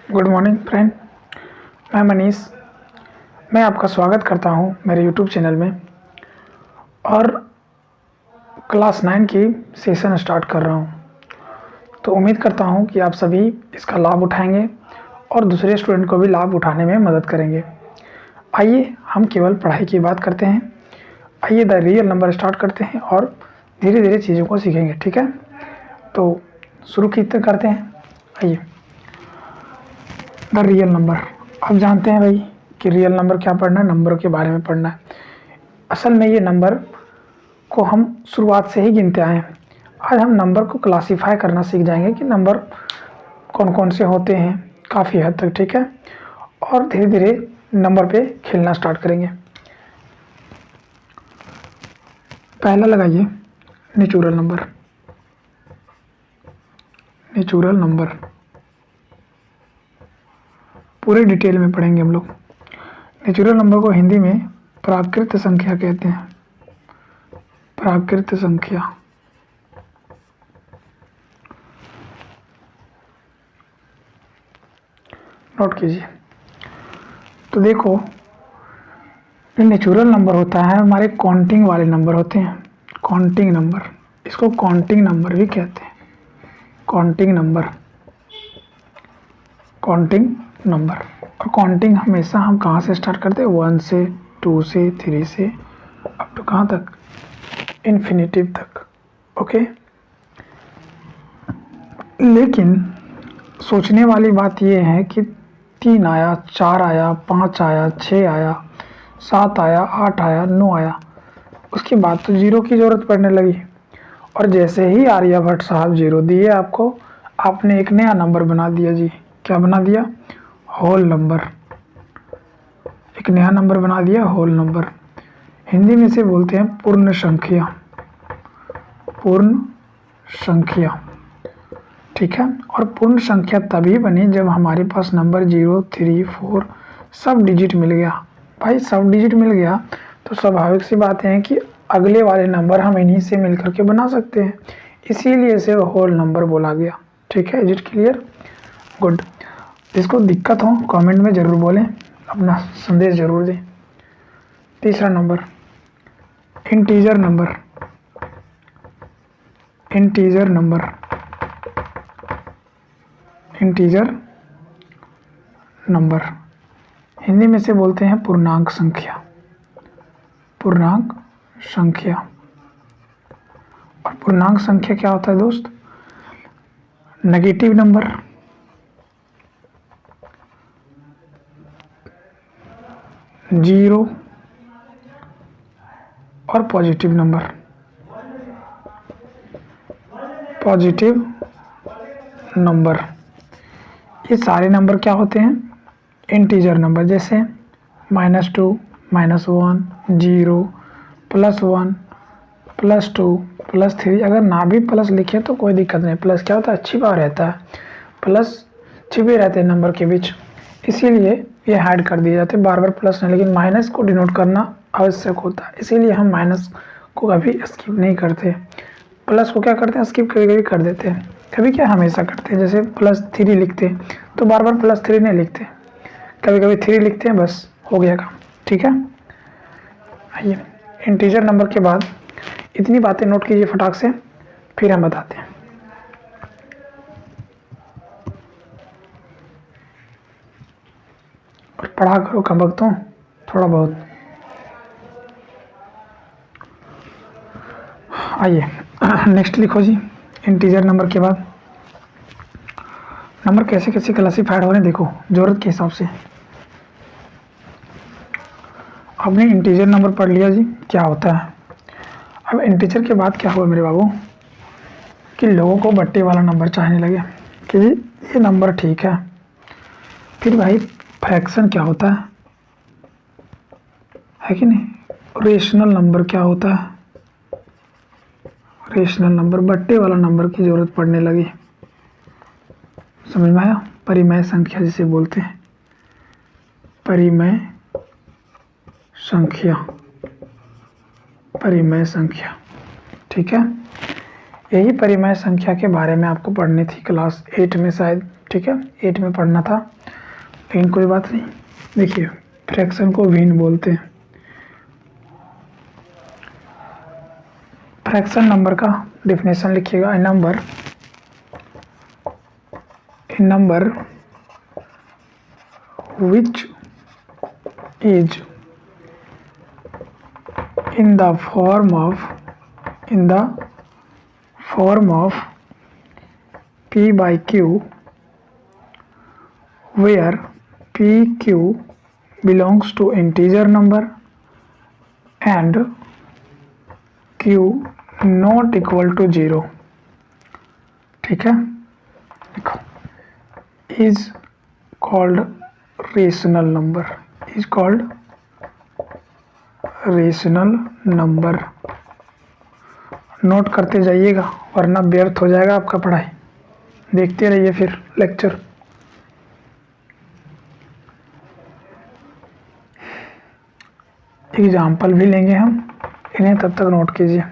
Good morning friend, मैं मनीष। मैं आपका स्वागत करता हूं मेरे यूट्यूब चैनल में और क्लास 9 की सेशन स्टार्ट कर रहा हूं। तो उम्मीद करता हूं कि आप सभी इसका लाभ उठाएंगे और दूसरे स्टूडेंट को भी लाभ उठाने में मदद करेंगे। आइए हम केवल पढ़ाई की बात करते हैं। आइए द रियल नंबर स्टार्ट करते हैं और धीरे धीरे चीज़ों को सीखेंगे। ठीक है, तो शुरू करते हैं। आइए, द रियल नंबर। अब जानते हैं भाई कि रियल नंबर क्या पढ़ना है, नंबरों के बारे में पढ़ना है। असल में ये नंबर को हम शुरुआत से ही गिनते आए हैं। आज हम नंबर को क्लासीफाई करना सीख जाएंगे कि नंबर कौन कौन से होते हैं काफ़ी हद तक। ठीक है, और धीरे धीरे नंबर पे खेलना स्टार्ट करेंगे। पहला लगाइए नेचुरल नंबर। नेचुरल नंबर पूरे डिटेल में पढ़ेंगे हम लोग। नेचुरल नंबर को हिंदी में प्राकृत संख्या कहते हैं। प्राकृत संख्या। नोट कीजिए। तो देखो, नेचुरल नंबर होता है हमारे काउंटिंग वाले नंबर होते हैं। काउंटिंग नंबर, इसको काउंटिंग नंबर भी कहते हैं। Counting number, counting number. और काउंटिंग हमेशा हम कहाँ से स्टार्ट करते हैं? 1 से, 2 से, 3 से, अप टू कहाँ तक? इन्फिनिटिव तक। ओके, लेकिन सोचने वाली बात यह है कि 3 आया, 4 आया, 5 आया, 6 आया, 7 आया, 8 आया, 9 आया, उसके बाद तो जीरो की ज़रूरत पड़ने लगी। और जैसे ही आर्यभट्ट साहब जीरो दिए आपको, आपने एक नया नंबर बना दिया जी। क्या बना दिया? Whole number. एक नया नंबर बना दिया, होल नंबर। हिंदी में से बोलते हैं पूर्ण संख्या। पूर्ण संख्या, ठीक है। और पूर्ण संख्या तभी बनी जब हमारे पास नंबर 0, 3, 4 सब डिजिट मिल गया। भाई सब डिजिट मिल गया तो स्वाभाविक सी बात है कि अगले वाले नंबर हम इन्हीं से मिल करके बना सकते हैं, इसीलिए इसे होल नंबर बोला गया। ठीक है, इज इट क्लियर? गुड। जिसको दिक्कत हो कमेंट में ज़रूर बोलें, अपना संदेश ज़रूर दें। तीसरा number integer number. Integer number, integer number Hindi में से बोलते हैं पूर्णांक संख्या। पूर्णांक संख्या। और पूर्णांक संख्या क्या होता है दोस्त? नेगेटिव नंबर, जीरो और पॉजिटिव नंबर। पॉजिटिव नंबर, ये सारे नंबर क्या होते हैं? Integer number. जैसे -2, -1, 0, +1, +2, +3। अगर ना भी प्लस लिखे तो कोई दिक्कत नहीं। प्लस क्या होता है? छिपा रहता है। प्लस छिपे रहते हैं नंबर के बीच, इसीलिए ये हाइड कर दिए जाते हैं। बार बार प्लस नहीं, लेकिन माइनस को डिनोट करना आवश्यक होता है, इसीलिए हम माइनस को कभी स्किप नहीं करते। प्लस को क्या करते हैं? स्किप कभी कभी कर देते हैं, कभी क्या हमेशा करते हैं। जैसे +3 लिखते हैं तो बार बार +3 नहीं लिखते, कभी कभी 3 लिखते हैं, बस हो गया काम। ठीक है, आइए इंटीजर नंबर के बाद इतनी बातें नोट कीजिए फटाक से, फिर हम बताते हैं। और पढ़ा करो कम वक्तों थोड़ा बहुत। आइए नेक्स्ट लिखो जी। इंटीजर नंबर के बाद नंबर कैसे कैसे क्लासीफाइड हो रहे हैं देखो, ज़रूरत के हिसाब से। आपने इंटीजर नंबर पढ़ लिया जी क्या होता है। अब इंटीजर के बाद क्या हुआ मेरे बाबू कि लोगों को बट्टे वाला नंबर चाहने लगे कि जी ये नंबर ठीक है। फिर भाई फ्रैक्शन क्या होता है कि नहीं? रेशनल नंबर क्या होता है? रेशनल नंबर, बट्टे वाला नंबर की ज़रूरत पड़ने लगी। समझ में आया? परिमेय संख्या जिसे बोलते हैं, परिमेय संख्या। परिमेय संख्या, ठीक है। यही परिमेय संख्या के बारे में आपको पढ़नी थी क्लास 8 में शायद। ठीक है, 8 में पढ़ना था। लेकिन कोई बात नहीं। देखिए फ्रैक्शन को भिन्न बोलते हैं। फ्रैक्शन नंबर का डेफिनेशन लिखिएगा। ए number which is in the form of p by q, where pq belongs to integer number and q not equal to 0। ठीक है, देखो is called rational number, is called rational number. Note करते जाइएगा वरना व्यर्थ हो जाएगा आपका पढ़ाई। देखते रहिए फिर लेक्चर। एग्जाम्पल भी लेंगे हम, इन्हें तब तक नोट कीजिए।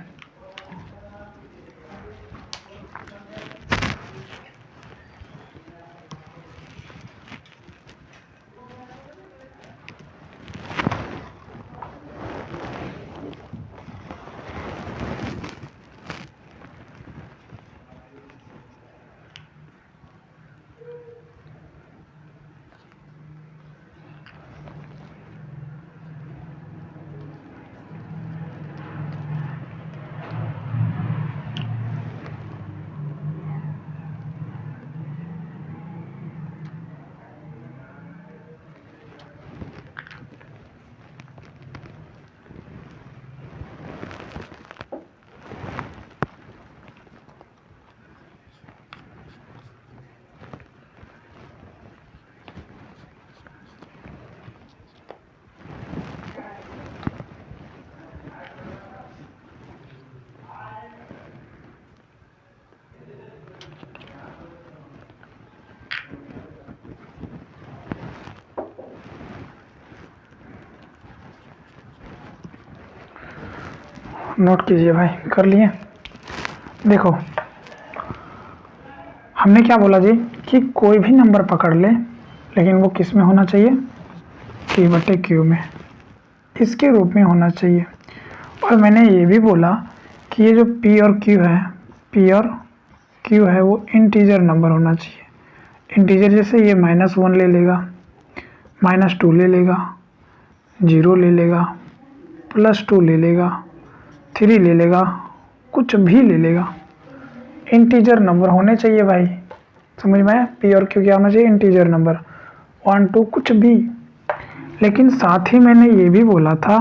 नोट कीजिए भाई, कर लिए। देखो हमने क्या बोला जी कि कोई भी नंबर पकड़ ले, लेकिन वो किस में होना चाहिए, p बटे q में, इसके रूप में होना चाहिए। और मैंने ये भी बोला कि ये जो p और q है, p और q है वो इंटीजर नंबर होना चाहिए। इंटीजर जैसे ये -1 ले लेगा, -2 ले लेगा, 0 ले लेगा, +2 ले लेगा, 3 ले लेगा, कुछ भी ले लेगा, इंटीजर नंबर होने चाहिए भाई। समझ में आया? पी और क्यू क्या होना चाहिए, इंटीजर नंबर, 1 2 कुछ भी। लेकिन साथ ही मैंने ये भी बोला था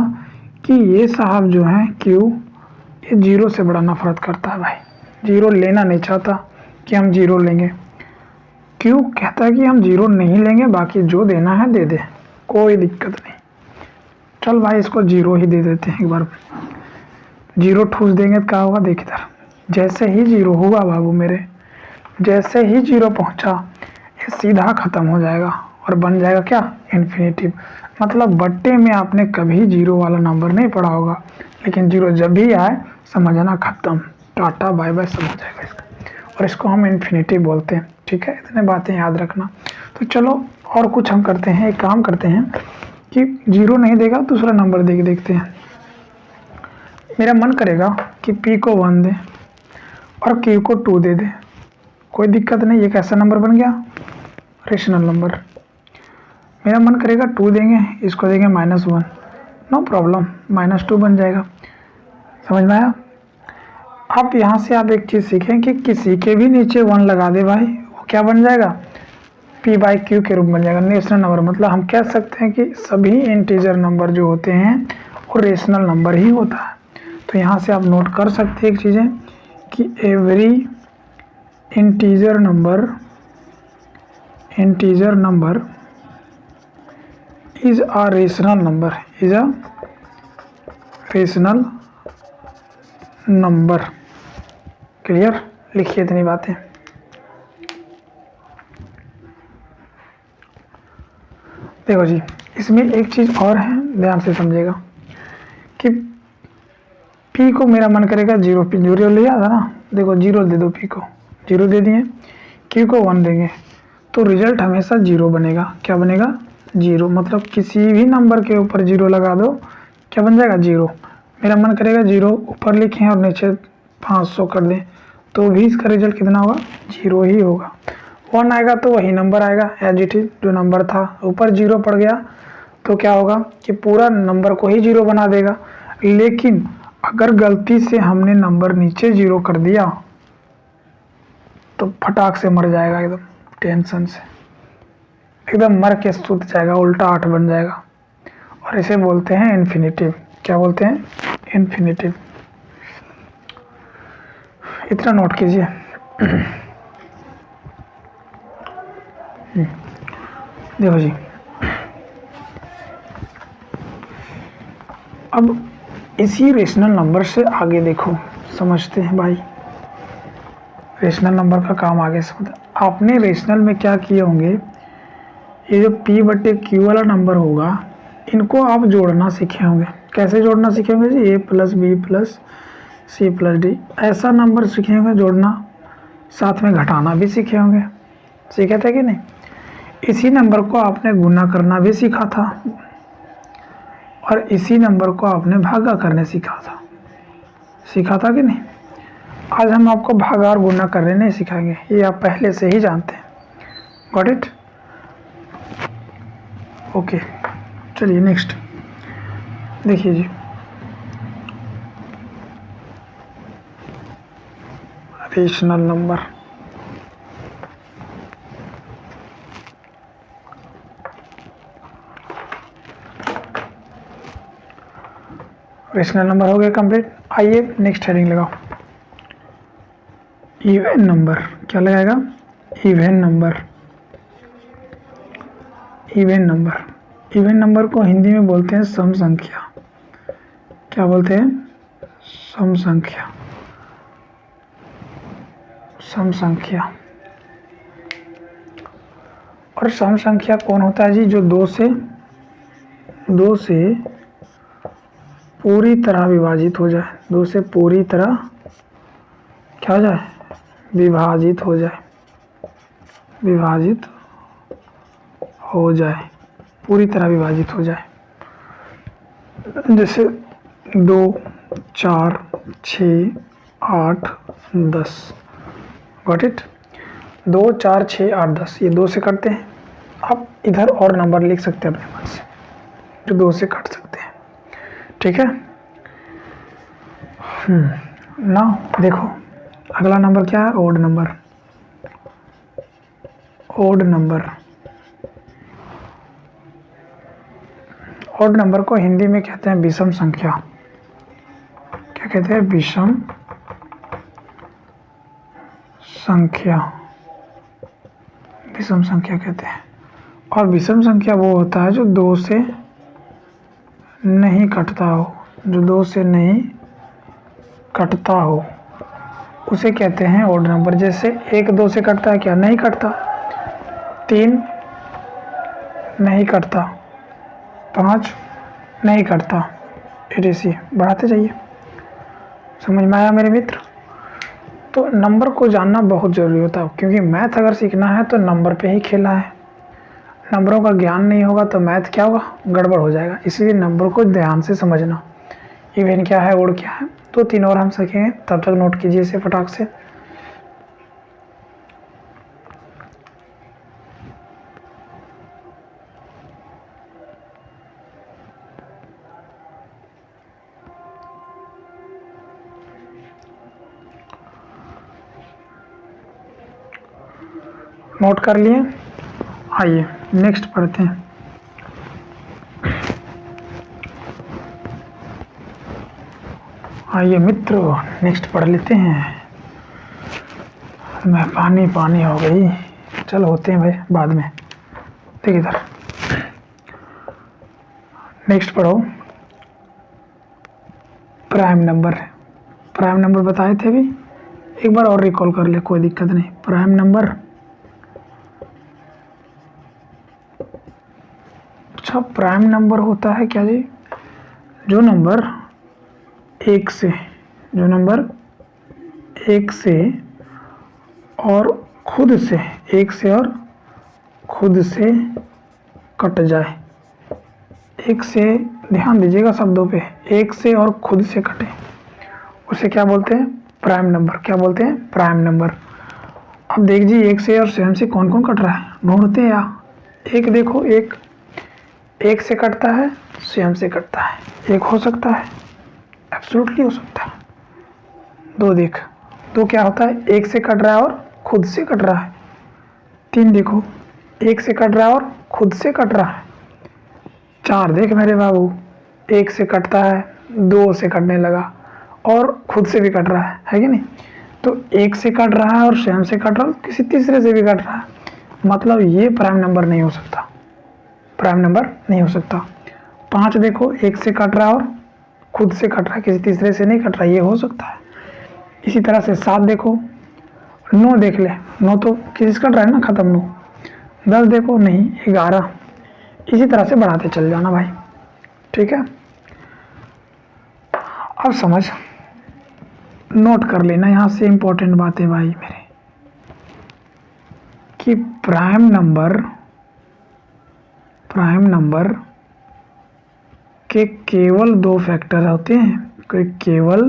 कि ये साहब जो हैं क्यू, ये 0 से बड़ा नफरत करता है भाई, 0 लेना नहीं चाहता कि हम 0 लेंगे। क्यू कहता है कि हम 0 नहीं लेंगे, बाकी जो देना है दे दे, कोई दिक्कत नहीं। चल भाई इसको 0 ही दे देते हैं एक बार। 0 ठूस देंगे तो क्या होगा, देख इधर, जैसे ही 0 हुआ बाबू मेरे, जैसे ही 0 पहुंचा ये सीधा ख़त्म हो जाएगा और बन जाएगा क्या, इन्फिनेटिव। मतलब बट्टे में आपने कभी 0 वाला नंबर नहीं पढ़ा होगा, लेकिन 0 जब भी आए समझना ख़त्म, टाटा बाय बाय सब हो जाएगा इसका। और इसको हम इन्फिनेटिव बोलते हैं। ठीक है, इतने बातें याद रखना। तो चलो और कुछ हम करते हैं, एक काम करते हैं कि 0 नहीं देगा दूसरा नंबर दे के देखते हैं। मेरा मन करेगा कि p को 1 दे और q को 2 दे दे, कोई दिक्कत नहीं। ये कैसा नंबर बन गया, रेशनल नंबर। मेरा मन करेगा 2 देंगे, इसको देंगे -1, नो प्रॉब्लम, -2 बन जाएगा। समझ में आया? अब यहाँ से आप एक चीज़ सीखें कि किसी के भी नीचे 1 लगा दे भाई, वो क्या बन जाएगा, p बाई q के रूप बन जाएगा, रेशनल नंबर। मतलब हम कह सकते हैं कि सभी इंटीजर नंबर जो होते हैं वो रेशनल नंबर ही होता है। तो यहाँ से आप नोट कर सकते हैं एक चीज़ें कि every integer number is a rational number, is a rational number. Clear? लिखिए इतनी बातें। देखो जी, इसमें एक चीज़ और है, ध्यान से समझिएगा कि p को मेरा मन करेगा 0 p 0 लिया था ना, देखो 0 दे दो, p को 0 दे दिए, q को 1 देंगे तो रिजल्ट हमेशा जीरो बनेगा। क्या बनेगा? जीरो। मतलब किसी भी नंबर के ऊपर जीरो लगा दो, क्या बन जाएगा? जीरो। मेरा मन करेगा जीरो ऊपर लिखें और नीचे 500 कर दें, तो भी इसका रिजल्ट कितना होगा? जीरो ही होगा। 1 आएगा तो वही नंबर आएगा एज इट इज जो नंबर था। ऊपर जीरो पड़ गया तो क्या होगा कि पूरा नंबर को ही जीरो बना देगा। लेकिन अगर गलती से हमने नंबर नीचे जीरो कर दिया तो फटाक से मर जाएगा, एकदम टेंशन से एकदम मर के सूत जाएगा, उल्टा 8 बन जाएगा। और इसे बोलते हैं इन्फिनिटिव। क्या बोलते हैं? इन्फिनिटिव। इतना नोट कीजिए। देखो जी, अब इसी रेशनल नंबर से आगे देखो, समझते हैं भाई। रेशनल नंबर का काम आगे समझ। आपने रेशनल में क्या किए होंगे, ये जो p/q वाला नंबर होगा, इनको आप जोड़ना सीखे होंगे। कैसे जोड़ना सीखे होंगे जी? a + b + c + d, ऐसा नंबर सीखे होंगे जोड़ना। साथ में घटाना भी सीखे होंगे। सीखे थे कि नहीं? इसी नंबर को आपने गुना करना भी सीखा था और इसी नंबर को आपने भागा करने सीखा था। सीखा था कि नहीं? आज हम आपको भागा और गुना करने नहीं सिखाएंगे, ये आप पहले से ही जानते हैं। Got it? ओके, चलिए नेक्स्ट देखिए जी। Rational number. रेशनल नंबर हो गया कंप्लीट। आइए नेक्स्ट हेडिंग लगाओ, इवन नंबर। क्या लगाएगा? Even number. Even number. Even number को हिंदी में बोलते हैं सम संख्या। क्या बोलते हैं? सम संख्या। सम संख्या। और सम संख्या कौन होता है जी? जो दो से पूरी तरह विभाजित हो जाए। दो से पूरी तरह क्या हो जाए? विभाजित हो जाए। विभाजित हो जाए, पूरी तरह विभाजित हो जाए। जैसे 2, 4, 6, 8, 10। Got it? 2, 4, 6, 8, 10 ये 2 से कटते हैं। आप इधर और नंबर लिख सकते हैं अपने मन से जो 2 से कट सकते हैं। ठीक है ना? देखो अगला नंबर क्या है? Odd number. Odd number. Odd number को हिंदी में कहते हैं विषम संख्या। क्या कहते हैं? विषम संख्या। विषम संख्या कहते हैं। और विषम संख्या वो होता है जो 2 से नहीं कटता हो। जो 2 से नहीं कटता हो उसे कहते हैं ओड नंबर। जैसे 1 2 से कटता है, क्या नहीं कटता? 3 नहीं कटता, 5 नहीं कटता, etc। बढ़ाते जाइए। समझ में आया मेरे मित्र? तो नंबर को जानना बहुत ज़रूरी होता है, क्योंकि मैथ अगर सीखना है तो नंबर पे ही खेला है। नंबरों का ज्ञान नहीं होगा तो मैथ क्या होगा? गड़बड़ हो जाएगा। इसलिए नंबर को ध्यान से समझना। इवन क्या है, ओड क्या है, 2-3 और हम सीखेंगे। तब तक नोट कीजिए इसे फटाक से। नोट कर लिए? आइए नेक्स्ट पढ़ते हैं। आइए मित्रों नेक्स्ट पढ़ लेते हैं। मैं पानी पानी हो गई। चल होते हैं भाई बाद में। ठीक इधर नेक्स्ट पढ़ो। Prime number. प्राइम नंबर बताए थे अभी, एक बार और रिकॉल कर ले, कोई दिक्कत नहीं। Prime number. अच्छा, प्राइम नंबर होता है क्या जी? जो नंबर 1 से, जो नंबर 1 से और खुद से, 1 से और खुद से कट जाए। एक से, ध्यान दीजिएगा शब्दों पे, एक से और खुद से कटे उसे क्या बोलते हैं? Prime number. क्या बोलते हैं? Prime number. अब देख जी, एक से और स्वयं से कौन कौन कट रहा है ढूंढते हैं। या एक देखो, एक से कटता है, स्वयं से कटता है। एक हो सकता है, एब्सोल्युटली हो सकता है। दो देख, दो क्या होता है? एक से कट रहा है और खुद से कट रहा है। तीन देखो, एक से कट रहा है और खुद से कट रहा है। चार देख मेरे बाबू, एक से कटता है, दो से कटने लगा और खुद से भी कट रहा है कि नहीं? तो एक से कट रहा है और स्वयं से कट रहा है, किसी तीसरे से भी कट रहा है, मतलब ये प्राइम नंबर नहीं हो सकता। प्राइम नंबर नहीं हो सकता। पाँच देखो, एक से कट रहा है और खुद से कट रहा है, किसी तीसरे से नहीं कट रहा, ये हो सकता है। इसी तरह से सात देखो, नौ देख ले, नौ तो किसी से कट रहा है ना, खत्म नौ। दस देखो, नहीं, 11। इसी तरह से बढ़ाते चल जाना भाई, ठीक है? अब समझ, नोट कर लेना यहाँ से इम्पोर्टेंट बातें भाई मेरे, कि प्राइम नंबर के केवल दो फैक्टर होते हैं, कि केवल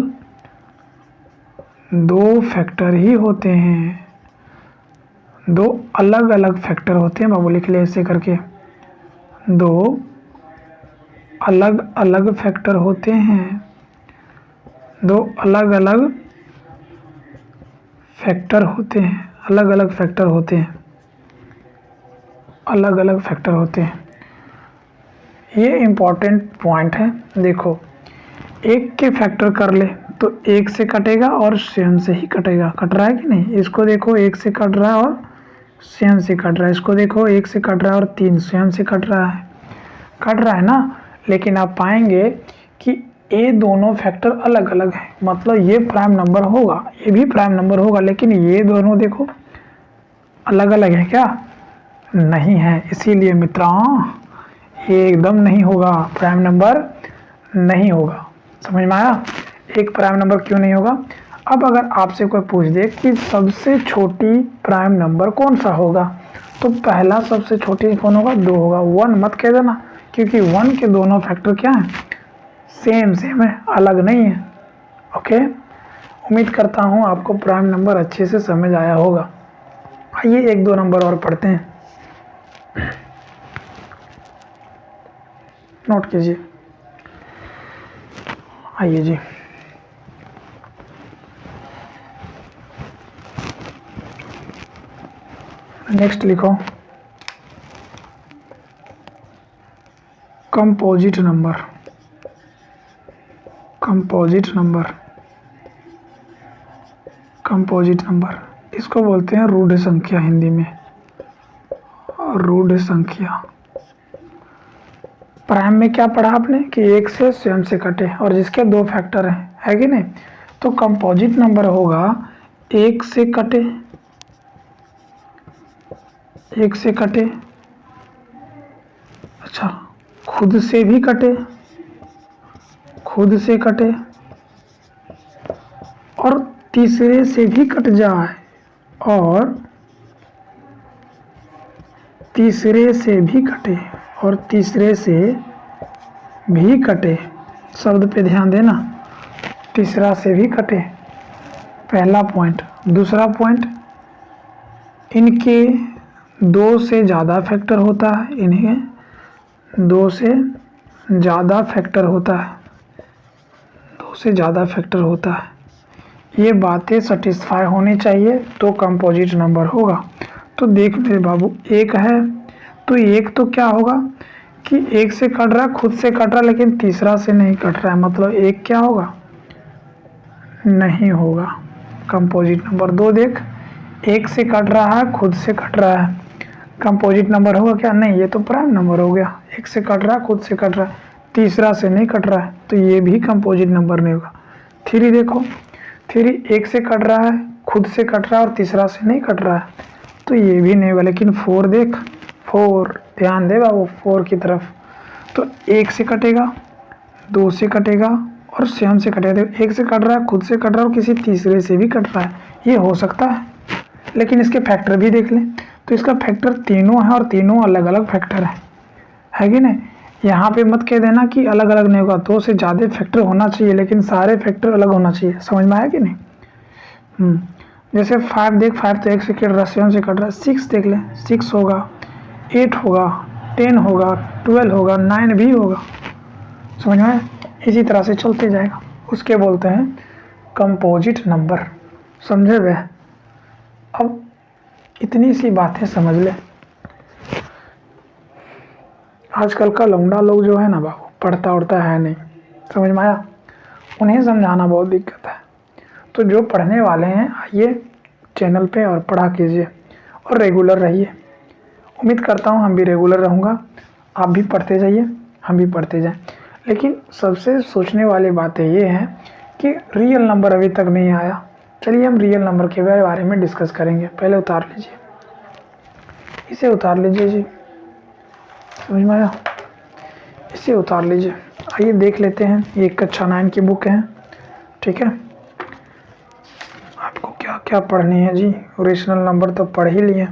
दो फैक्टर ही होते हैं। दो अलग अलग फैक्टर होते हैं बाबू, लिख ले ऐसे करके। दो अलग अलग फैक्टर होते हैं, दो अलग अलग फैक्टर होते हैं, अलग अलग फैक्टर होते हैं, अलग अलग फैक्टर होते हैं। ये इम्पॉर्टेंट पॉइंट है। देखो, एक के फैक्टर कर ले तो एक से कटेगा और स्वयं से ही कटेगा। कट रहा है कि नहीं? इसको देखो, एक से कट रहा है और स्वयं से कट रहा है। इसको देखो, एक से कट रहा है और तीन स्वयं से कट रहा है ना। लेकिन आप पाएंगे कि ये दोनों फैक्टर अलग अलग हैं, मतलब ये प्राइम नंबर होगा, ये भी प्राइम नंबर होगा, लेकिन ये दोनों देखो अलग अलग है क्या? नहीं है। इसीलिए मित्रों, ये एकदम नहीं होगा, प्राइम नंबर नहीं होगा। समझ में आया? एक प्राइम नंबर क्यों नहीं होगा? अब अगर आपसे कोई पूछ दे कि सबसे छोटी प्राइम नंबर कौन सा होगा, तो पहला सबसे छोटी कौन होगा? 2 होगा। 1 मत कह देना, क्योंकि 1 के दोनों फैक्टर क्या हैं? सेम है, अलग नहीं है। ओके, उम्मीद करता हूँ आपको प्राइम नंबर अच्छे से समझ आया होगा। आइए 1-2 नंबर और पढ़ते हैं, नोट कीजिए। आइए जी, नेक्स्ट लिखो, कंपोजिट नंबर। कंपोजिट नंबर इसको बोलते हैं रूढ़ संख्या, हिंदी में रूढ़ संख्या। प्राइम में क्या पढ़ा आपने कि एक से स्वयं से कटे और जिसके दो फैक्टर हैं, है कि नहीं? तो कंपोजिट नंबर होगा एक से कटे, एक से कटे, अच्छा, खुद से भी कटे, खुद से कटे, और तीसरे से भी कट जाए, और तीसरे से भी कटे, और तीसरे से भी कटे। शब्द पे ध्यान देना, तीसरा से भी कटे, पहला पॉइंट। दूसरा पॉइंट, इनके 2 से ज़्यादा फैक्टर होता है, इन्हें 2 से ज़्यादा फैक्टर होता है, 2 से ज़्यादा फैक्टर होता है। ये बातें सेटिस्फाई होनी चाहिए तो कंपोजिट नंबर होगा। तो देख मेरे बाबू, एक है तो एक तो क्या होगा कि एक से कट रहा है, खुद से कट रहा है, लेकिन तीसरा से नहीं कट रहा है, मतलब एक क्या होगा? नहीं होगा कंपोजिट नंबर। 2 देख, एक से कट रहा है, खुद से कट रहा है, कंपोजिट नंबर होगा क्या? नहीं, ये तो प्राइम नंबर हो गया। एक से कट रहा है, खुद से कट रहा है, तीसरा से नहीं कट रहा है, तो ये भी कंपोजिट नंबर नहीं होगा। 3 देखो, 3 एक से कट रहा है, खुद से कट रहा है और तीसरा से नहीं कट रहा है, तो ये भी नहीं होगा। लेकिन 4 देख, 4 ध्यान दे बाबू, 4 की तरफ, तो एक से कटेगा, 2 से कटेगा और स्वयं से कटेगा। एक से कट रहा है, खुद से कट रहा है और किसी तीसरे से भी कट रहा है, ये हो सकता है। लेकिन इसके फैक्टर भी देख लें तो इसका फैक्टर तीनों है और तीनों अलग अलग फैक्टर है कि नहीं। यहाँ पे मत कह देना कि अलग अलग नहीं होगा, 2 से ज़्यादा फैक्टर होना चाहिए लेकिन सारे फैक्टर अलग होना चाहिए। समझ में आया कि नहीं। जैसे 5 देख, 5 तो 1 से कट रहा, 7 से कट रहा, 6 देख लें, 6 होगा, 8 होगा, 10 होगा, 12 होगा, 9 भी होगा। समझ में आया। इसी तरह से चलते जाएगा, उसके बोलते हैं कंपोजिट नंबर। समझे वे। अब इतनी सी बातें समझ ले। आजकल का लौंडा लोग जो है ना बाबू, पढ़ता उड़ता है नहीं। समझ में आया। उन्हें समझाना बहुत दिक्कत है। तो जो पढ़ने वाले हैं आइए चैनल पे और पढ़ा कीजिए और रेगुलर रहिए। उम्मीद करता हूँ हम भी रेगुलर रहूँगा, आप भी पढ़ते जाइए, हम भी पढ़ते जाएं। लेकिन सबसे सोचने वाली बातें ये हैं कि रियल नंबर अभी तक नहीं आया। चलिए हम रियल नंबर के बारे में डिस्कस करेंगे। पहले उतार लीजिए, इसे उतार लीजिए जी। समझ में आया। इसे उतार लीजिए। आइए देख लेते हैं। ये कक्षा 9 की बुक है, ठीक है। आपको क्या क्या पढ़नी है जी। रेशनल नंबर तो पढ़ ही लिए।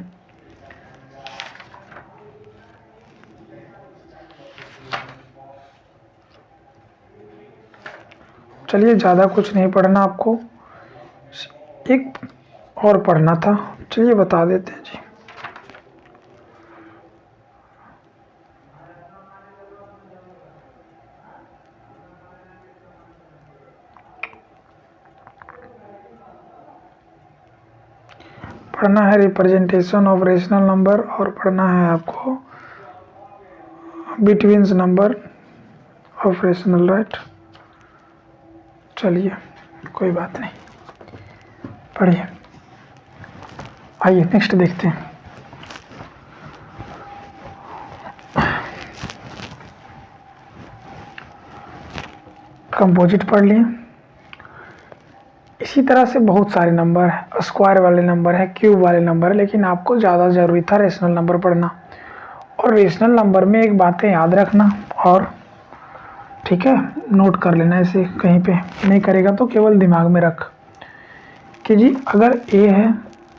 चलिए ज़्यादा कुछ नहीं पढ़ना आपको, एक और पढ़ना था। चलिए बता देते हैं जी। पढ़ना है रिप्रेजेंटेशन ऑफ रेशनल नंबर और पढ़ना है आपको बिटवीन्स नंबर ऑफ रेशनल, राइट। चलिए कोई बात नहीं, पढ़िए। आइए नेक्स्ट देखते हैं। कंपोजिट पढ़ लिए। इसी तरह से बहुत सारे नंबर हैं, स्क्वायर वाले नंबर हैं, क्यूब वाले नंबर है, लेकिन आपको ज़्यादा ज़रूरी था रेशनल नंबर पढ़ना। और रेशनल नंबर में एक बातें याद रखना, और ठीक है नोट कर लेना, इसे कहीं पे नहीं करेगा तो केवल दिमाग में रख कि जी अगर ए है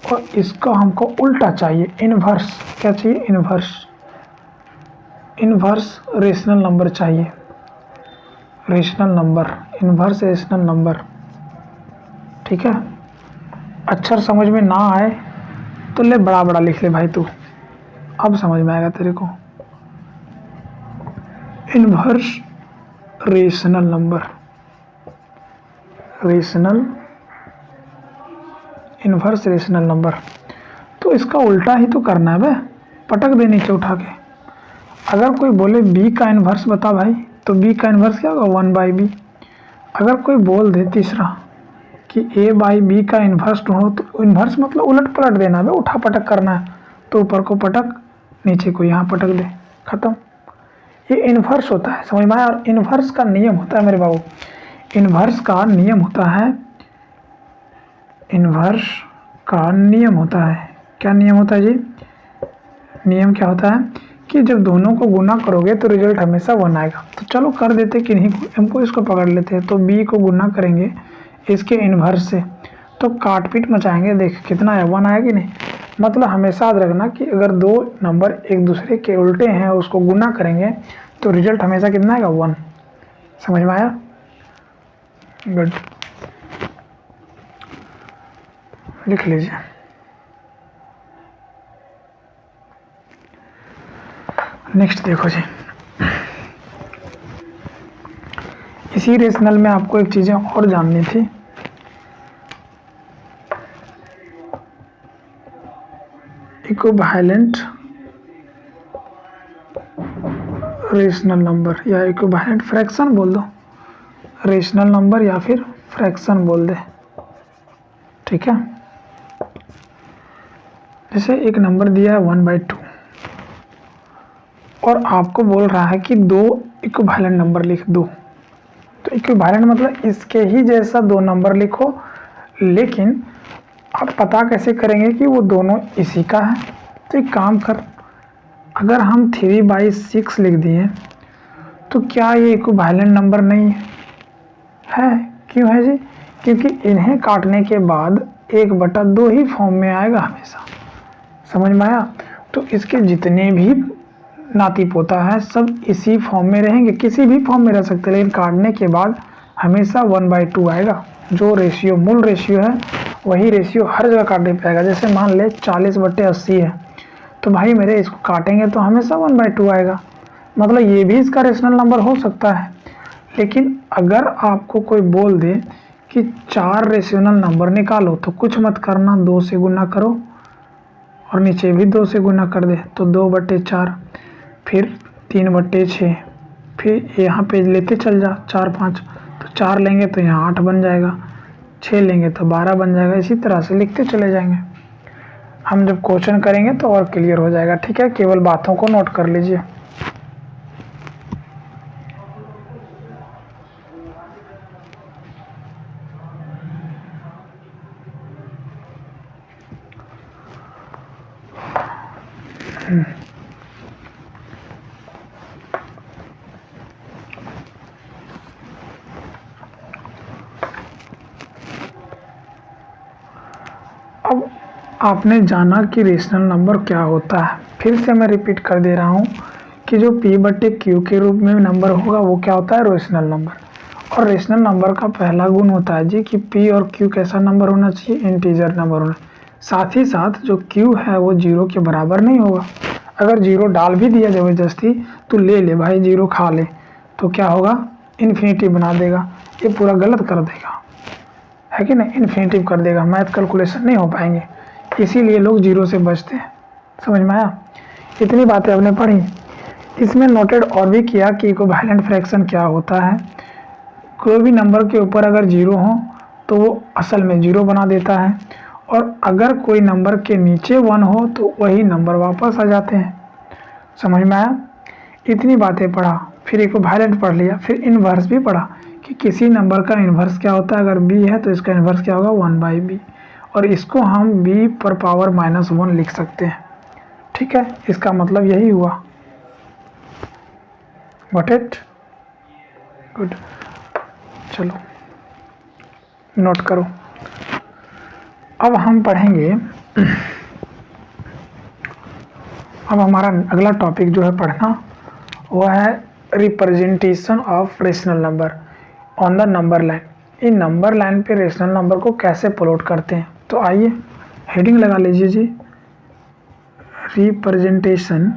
और इसका हमको उल्टा चाहिए, इन्वर्स। क्या चाहिए? इन्वर्स। इन्वर्स रेशनल नंबर चाहिए। Rational number, inverse rational number, ठीक है। अक्षर समझ में ना आए तो ले बड़ा बड़ा लिख ले भाई तू, अब समझ में आएगा तेरे को। Inverse rational number, rational, inverse rational number. तो इसका उल्टा ही तो करना है बे, पटक दे नीचे उठा के। अगर कोई बोले बी का इन्वर्स बता भाई, तो बी का इन्वर्स क्या होगा? 1/b। अगर कोई बोल दे तीसरा कि a बाई बी का इन्वर्स ढूंढो, तो इन्वर्स मतलब उलट पलट देना है, उठा पटक करना है। तो ऊपर को पटक, नीचे को यहाँ पटक दे, खत्म। ये इन्वर्स होता है, समझ में आया। और इन्वर्स का नियम होता है मेरे बाबू, इन्वर्स का नियम होता है, इन्वर्स का नियम होता है। क्या नियम होता है जी? नियम क्या होता है कि जब दोनों को गुना करोगे तो रिजल्ट हमेशा 1 आएगा। तो चलो कर देते कि नहीं, हमको इसको पकड़ लेते हैं। तो b को गुना करेंगे इसके इन्वर्स से, तो काट पीट मचाएंगे, देख कितना है, 1 आया कि नहीं। मतलब हमेशा याद रखना कि अगर दो नंबर एक दूसरे के उल्टे हैं, उसको गुना करेंगे तो रिजल्ट हमेशा कितना आएगा? 1। समझ में आया? गुड, लिख लीजिए। नेक्स्ट देखो जी, इसी रेशनल में आपको एक चीज़ें और जाननी थी। इक्विवेलेंट रेशनल नंबर या इक्विवेलेंट फ्रैक्शन बोल दो, रेशनल नंबर या फिर फ्रैक्शन बोल दे, ठीक है। जैसे एक नंबर दिया है 1/2 और आपको बोल रहा है कि 2 इक्विवेलेंट नंबर लिख दो। तो इक्विवेलेंट मतलब इसके ही जैसा 2 नंबर लिखो, लेकिन आप पता कैसे करेंगे कि वो दोनों इसी का है? तो एक काम कर, अगर हम 3/6 लिख दिए तो क्या ये इक्विवेलेंट नंबर नहीं है? क्यों है जी? क्योंकि इन्हें काटने के बाद 1/2 ही फॉर्म में आएगा हमेशा। समझ में आया? तो इसके जितने भी नाती पोता है सब इसी फॉर्म में रहेंगे, किसी भी फॉर्म में रह सकते हैं, लेकिन काटने के बाद हमेशा 1/2 आएगा। जो रेशियो मूल रेशियो है वही रेशियो हर जगह काटने पे आएगा। जैसे मान ले 40/80 है, तो भाई मेरे इसको काटेंगे तो हमेशा 1/2 आएगा। मतलब ये भी इसका रेशनल नंबर हो सकता है। लेकिन अगर आपको कोई बोल दे कि 4 रेशनल नंबर निकालो, तो कुछ मत करना, 2 से गुना करो और नीचे भी 2 से गुना कर दे, तो 2/4, फिर 3/6, फिर यहाँ पे लेते चल जा 4 5, तो 4 लेंगे तो यहाँ 8 बन जाएगा, 6 लेंगे तो 12 बन जाएगा। इसी तरह से लिखते चले जाएंगे। हम जब क्वेश्चन करेंगे तो और क्लियर हो जाएगा। ठीक है, केवल बातों को नोट कर लीजिए। अब आपने जाना कि रेशनल नंबर क्या होता है। फिर से मैं रिपीट कर दे रहा हूँ कि जो P/Q के रूप में नंबर होगा वो क्या होता है, रेशनल नंबर। और रेशनल नंबर का पहला गुण होता है जी कि P और Q कैसा नंबर होना चाहिए, इंटीजर नंबर होना। साथ ही साथ जो Q है वो 0 के बराबर नहीं होगा। अगर 0 डाल भी दिया ज़बरदस्ती तो ले भाई 0 खा ले, तो क्या होगा, इन्फिनिटी बना देगा, ये पूरा गलत कर देगा, है कि नहीं, इन्फिनिटिव कर देगा, मैथ कैलकुलेशन नहीं हो पाएंगे। इसीलिए लोग 0 से बचते हैं। समझ में आया? इतनी बातें आपने पढ़ी। इसमें नोटेड और भी किया कि इक्विवेलेंट फ्रैक्शन क्या होता है। कोई भी नंबर के ऊपर अगर 0 हो तो वो असल में 0 बना देता है, और अगर कोई नंबर के नीचे 1 हो तो वही नंबर वापस आ जाते हैं। समझ में आया? इतनी बातें पढ़ा, फिर इक्विवेलेंट पढ़ लिया, फिर इनवर्स भी पढ़ा कि किसी नंबर का इन्वर्स क्या होता है। अगर b है तो इसका इन्वर्स क्या होगा, 1/b, और इसको हम b⁻−1 लिख सकते हैं। ठीक है, इसका मतलब यही हुआ। Got it? गुड, चलो नोट करो। अब हम पढ़ेंगे, अब हमारा अगला टॉपिक जो है पढ़ना वो है representation of rational number on the number line. In number line पे रेशनल नंबर को कैसे प्लॉट करते हैं, तो आइए हेडिंग लगा लीजिए जी, representation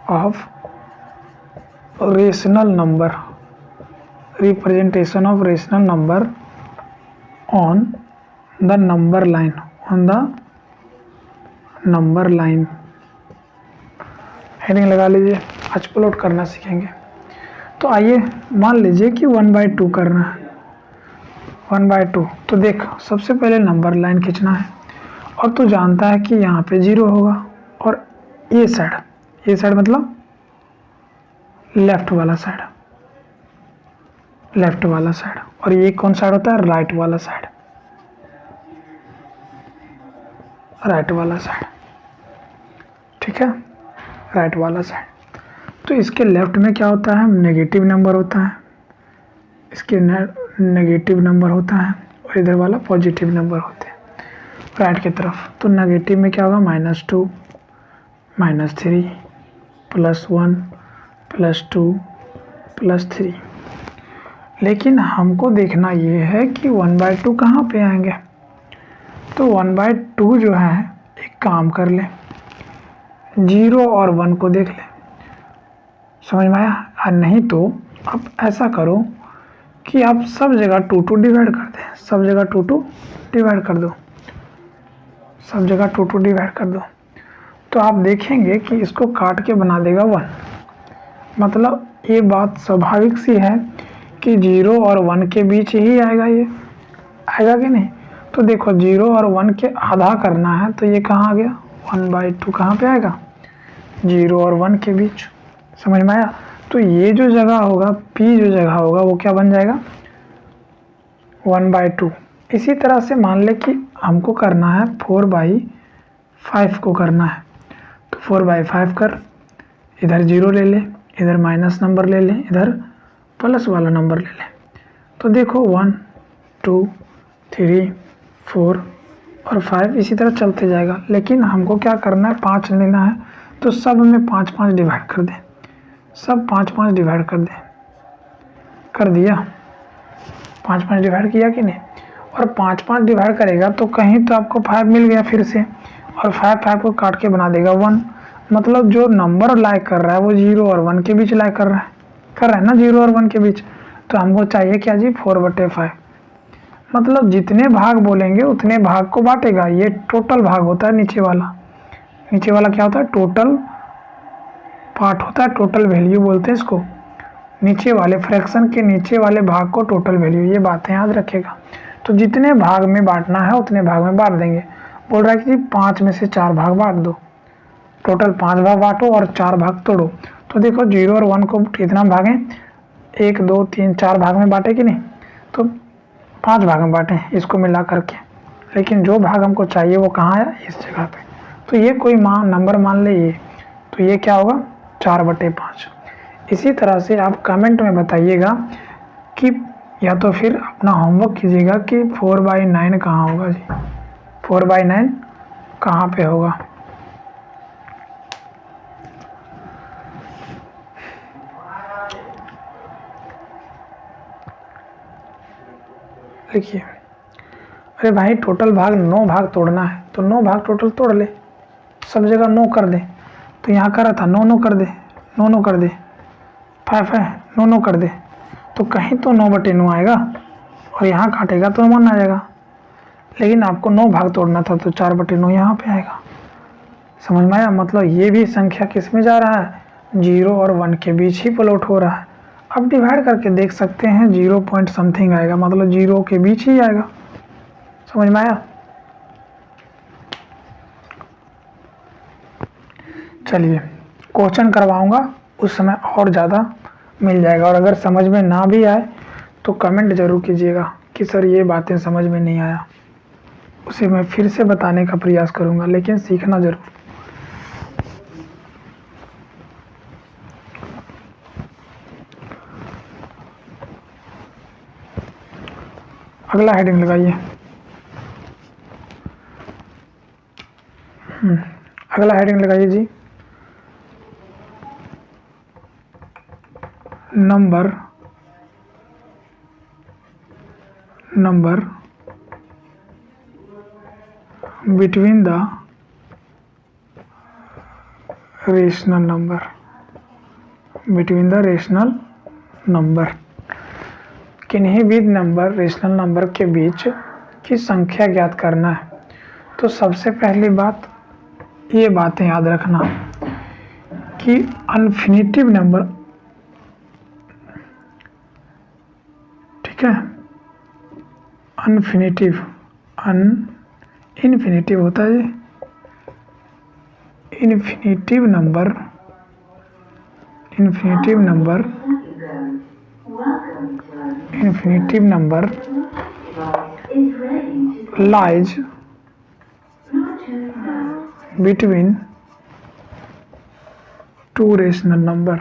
of rational number, representation of rational number on the number line, on the number line. Heading लगा लीजिए, आज प्लॉट करना सीखेंगे। तो आइए मान लीजिए कि 1/2 करना है, 1/2। तो देख, सबसे पहले नंबर लाइन खींचना है, और तू जानता है कि यहाँ पे 0 होगा, और ये साइड मतलब लेफ्ट वाला साइड, और ये कौन साइड होता है, राइट वाला साइड, ठीक है, राइट वाला साइड। तो इसके लेफ्ट में क्या होता है, नेगेटिव नंबर होता है, इसके नेगेटिव नंबर होता है, और इधर वाला पॉजिटिव नंबर होते हैं राइट की तरफ। तो नेगेटिव में क्या होगा, -2, -3, +1, +2, +3। लेकिन हमको देखना ये है कि 1/2 कहाँ पे आएंगे। तो 1/2 जो है, एक काम कर ले, 0 और 1 को देख ले। समझ में आया? और नहीं तो आप ऐसा करो कि आप सब जगह 2 डिवाइड कर दें, सब जगह 2 डिवाइड कर दो, सब जगह 2 डिवाइड कर दो। तो आप देखेंगे कि इसको काट के बना देगा 1। मतलब ये बात स्वाभाविक सी है कि 0 और 1 के बीच ही आएगा, ये आएगा कि नहीं। तो देखो 0 और 1 के आधा करना है, तो ये कहाँ आ गया, 1/2 कहाँ पे आएगा, 0 और 1 के बीच। समझ में आया? तो ये जो जगह होगा, P जो जगह होगा, वो क्या बन जाएगा, 1/2। इसी तरह से मान ले कि हमको करना है 4/5 को करना है, तो 4/5 कर, इधर 0 ले ले, इधर माइनस नंबर ले ले, इधर प्लस वाला नंबर ले लें। तो देखो 1 2 3 4 और 5 इसी तरह चलते जाएगा, लेकिन हमको क्या करना है, 5 लेना है। तो सब में 5 5 डिवाइड कर दें, सब 5 5 डिवाइड कर दें। कर दिया, 5 5 डिवाइड किया कि नहीं। और 5 5 डिवाइड करेगा तो कहीं तो आपको 5 मिल गया फिर से, और 5 5 को काट के बना देगा 1। मतलब जो नंबर लाई कर रहा है वो 0 और 1 के बीच लाई कर रहा है ना, 0 और 1 के बीच। तो हमको चाहिए क्या जी, 4/5। मतलब जितने भाग बोलेंगे उतने भाग को बांटेगा। ये टोटल भाग होता है, नीचे वाला क्या होता है, टोटल पार्ट होता है, टोटल वैल्यू बोलते हैं इसको। नीचे वाले फ्रैक्शन के नीचे वाले भाग को टोटल वैल्यू, ये बातें याद रखेगा। तो जितने भाग में बांटना है उतने भाग में बांट देंगे। बोल रहा है कि 5 में से 4 भाग बांट दो, टोटल 5 भाग बांटो और 4 भाग तोड़ो। तो देखो 0 और 1 को कितना भागें, 1 2 3 4 भाग में बांटे कि नहीं, तो 5 भाग में बांटे इसको मिला करके। लेकिन जो भाग हमको चाहिए वो कहाँ है, इस जगह पे। तो ये कोई नंबर मान ले ये, तो ये क्या होगा, 4/5। इसी तरह से आप कमेंट में बताइएगा कि, या तो फिर अपना होमवर्क कीजिएगा कि 4/9 कहाँ होगा जी, 4/9 कहाँ पे होगा। लिखिए, अरे भाई टोटल भाग 9 भाग तोड़ना है, तो 9 भाग टोटल तोड़ ले, सब जगह 9 कर दे। तो यहाँ करा था 9 9 कर दे, 9 9 कर दे, 5 है 9 9 कर दे। तो कहीं तो 9/9 आएगा, और यहाँ काटेगा तो 1 आ जाएगा। लेकिन आपको 9 भाग तोड़ना था, तो 4/9 यहाँ पे आएगा। समझ में आया। मतलब ये भी संख्या किस में जा रहा है, 0 और 1 के बीच ही प्लॉट हो रहा है। अब डिवाइड करके देख सकते हैं, 0 पॉइंट समथिंग आएगा, मतलब 0 के बीच ही आएगा। समझ में आया। चलिए क्वेश्चन करवाऊंगा, उस समय और ज़्यादा मिल जाएगा। और अगर समझ में ना भी आए तो कमेंट जरूर कीजिएगा कि सर ये बातें समझ में नहीं आया, उसे मैं फिर से बताने का प्रयास करूंगा, लेकिन सीखना जरूर। अगला हेडिंग लगाइए। अगला हेडिंग लगाइए जी, number between the rational number. किन्हीं भी रेशनल नंबर के बीच की संख्या ज्ञात करना है। तो सबसे पहली बात, ये बातें याद रखना कि इन्फिनिटिव नंबर, ठीक है, इन्फिनिटिव होता है, infinitive number lies between two rational number।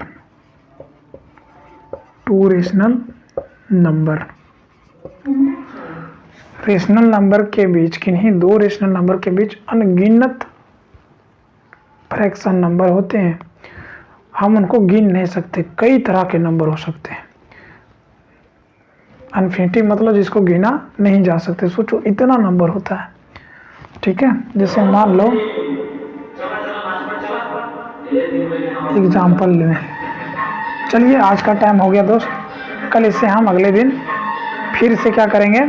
Rational number के बीच, किन्हीं 2 रेशनल नंबर के बीच अनगिनत फ्रैक्शन नंबर होते हैं। हम उनको गिन नहीं सकते, कई तरह के नंबर हो सकते हैं। इन्फिनिटिव मतलब जिसको गिना नहीं जा सकते। सोचो इतना नंबर होता है, ठीक है। जैसे मान लो एग्जाम्पल लें, चलिए आज का टाइम हो गया दोस्त, कल इसे हम अगले दिन फिर से क्या करेंगे,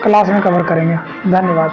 क्लास में कवर करेंगे। धन्यवाद।